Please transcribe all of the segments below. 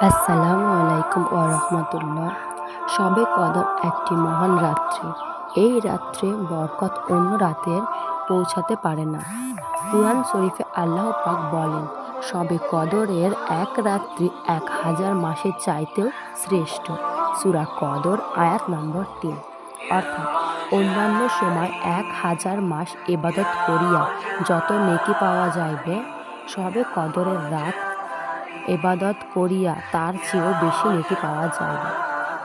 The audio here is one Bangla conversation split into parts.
আসসালামু আলাইকুম রাহমাতুল্লাহ। শবে কদর একটি মহান রাত্রি। এই রাত্রে বরকত অন্য রাতের পৌঁছাতে পারে না। কুরআন শরীফে আল্লাহ পাক বলেন, শবে কদরের এক রাত্রি 1000 মাসের চাইতেও শ্রেষ্ঠ। সূরা কদর আয়াত নম্বর 3। অর্থাৎ অন্যান্য সময় 1000 মাস ইবাদত করিয়া যত নেকি পাওয়া যাইবে, শবে কদরের রাত ইবাদত করিয়া তার চেয়েও বেশি নেকি পাওয়া যাইবে।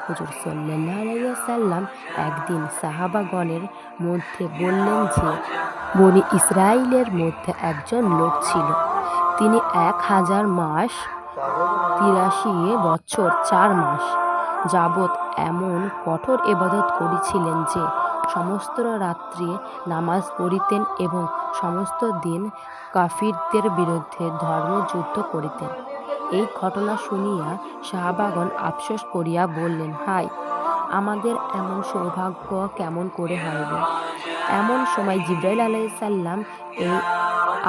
হুজুর সাল্লাল্লাহু আলাইহি ওয়াসাল্লাম একদিন সাহাবাগণের মধ্যে বললেন যে, বনী ইসরাঈলের মধ্যে একজন লোক ছিল। তিনি 1000 মাস 83 বছর 4 মাস যাবৎ এমন কঠোর ইবাদত করিছিলেন যে, সমস্ত রাত্রি নামাজ পড়িতেন এবং সমস্ত দিন কাফিরদের বিরুদ্ধে ধর্মযুদ্ধ করিতেন। এই ঘটনা শুনিয়া সাহাবাগণ আফসোস করিয়া বললেন, হায়, আমাদের এমন সৌভাগ্য কেমন করে হইবে। এমন সময় জিবরাইল আলাইহিস সালাম এই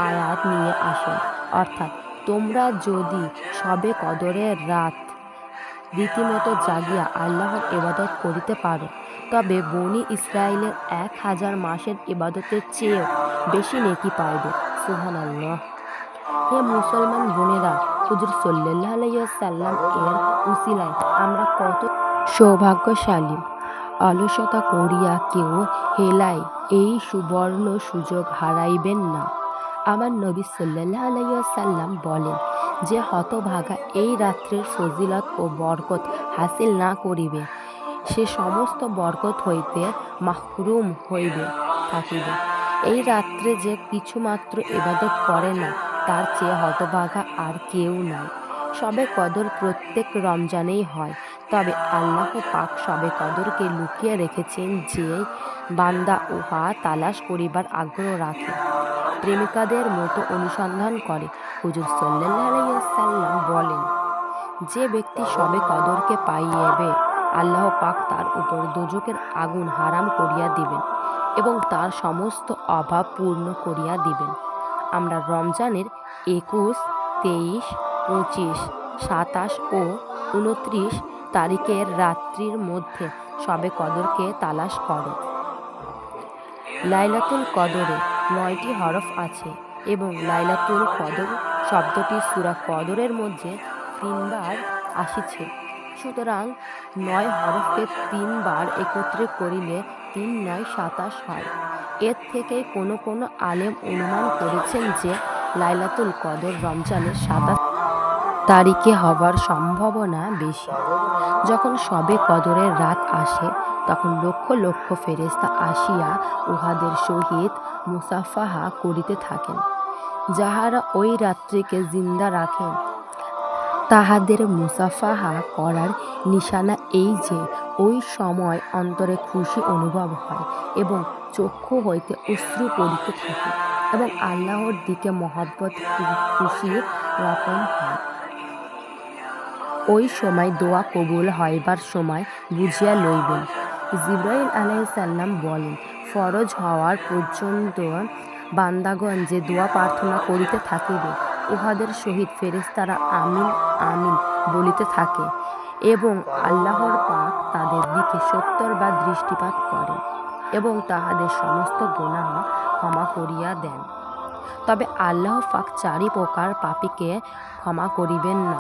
আয়াত নিয়ে আসেন, অর্থাৎ তোমরা যদি শবে কদরের রাত রীতিমতো জাগিয়া আল্লাহর ইবাদত করিতে পারো, তবে বনী ইসরাঈলের 1000 মাসের ইবাদতের চেয়েও বেশি নেকি পাইবে। সুবহানাল্লাহ। হে মুসলমান বোনেরা, হুজুর সাল্লাল্লাহু আলাইহি ওয়াসাল্লাম এর উসিলায় আমরা কত সৌভাগ্যশালী। অলসতা করিয়া কেউ হেলায় এই সুবর্ণ সুযোগ হারাইবেন না। আমার নবী সাল্লাল্লাহু আলাইহি ওয়াসাল্লাম বলেন, যে হতভাগা এই রাত্রের ফজিলত ও বরকত হাসিল না করিবে, সে সমস্ত বরকত হইতে মাহরুম হইবে থাকিবে। এই রাত্রে যে কিছুমাত্র ইবাদত করে না, তার চেয়ে হতভাগা আর কেউ নাই। শবে কদর প্রত্যেক রমজানেই হয়, তবে আল্লাহ পাক শবে কদরকে লুকিয়ে রেখেছেন যে বান্দা উহা তালাশ করিবার আগ্রহ রাখে, প্রেমিকাদের মতো অনুসন্ধান করে। হুজুর সাল্লাল্লাহু আলাইহি ওয়াসাল্লাম বলেন, যে ব্যক্তি শবে কদরকে পাইবে, আল্লাহ পাক তার উপর দোজখের আগুন হারাম করিয়া দিবেন এবং তার সমস্ত অভাব পূর্ণ করিয়া দিবেন। আমরা রমজানের 21, 23, 25, 27 ও 29 তারিখের রাত্রির মধ্যে শবে কদরকে তালাশ করো। লাইলাতুল কদরে 9টি হরফ আছে এবং লাইলাতুল কদর শব্দটি সূরা কদরের মধ্যে 3 বার আসিছে। সুতরাং 9 হরফকে 3 বার একত্রে করিলে 3 9 27 হয়। এর থেকে কোনো আলেম অনুমান করেছেন যে লাইলাতুল কদর রমজানের 27 তারিখে হবার সম্ভাবনা বেশি। যখন শবে কদরের রাত আসে, তখন লক্ষ লক্ষ ফেরেশতা আসিয়া উহাদের সহিত মুসাফাহা করিতে থাকেন। যাহারা ওই রাত্রিকে জিন্দা রাখেন, তাহাদের মুসাফাহা করার নিশানা এই যে, ওই সময় অন্তরে খুশি অনুভব হয় এবং চক্ষু হইতে অশ্রু পড়িতে থাকে এবং আল্লাহর দিকে মহব্বত খুশি রকম হয়। ওই সময় দোয়া কবুল হইবার সময় বুঝিয়া লইবেন। জিবরাইল আলাইহিস সালাম বলেন, ফরজ হওয়ার পর্যন্ত বান্দাগণ যে দোয়া প্রার্থনা করিতে থাকিবে, উহাদের সহিত ফেরেশতারা আমিন আমিন বলিতে থাকে এবং আল্লাহর পাক তাদের দিকে 70 বার দৃষ্টিপাত করেন এবং তাহাদের সমস্ত গুনাহ ক্ষমা করিয়া দেন। তবে আল্লাহ পাক 4 প্রকার পাপীকে ক্ষমা করিবেন না।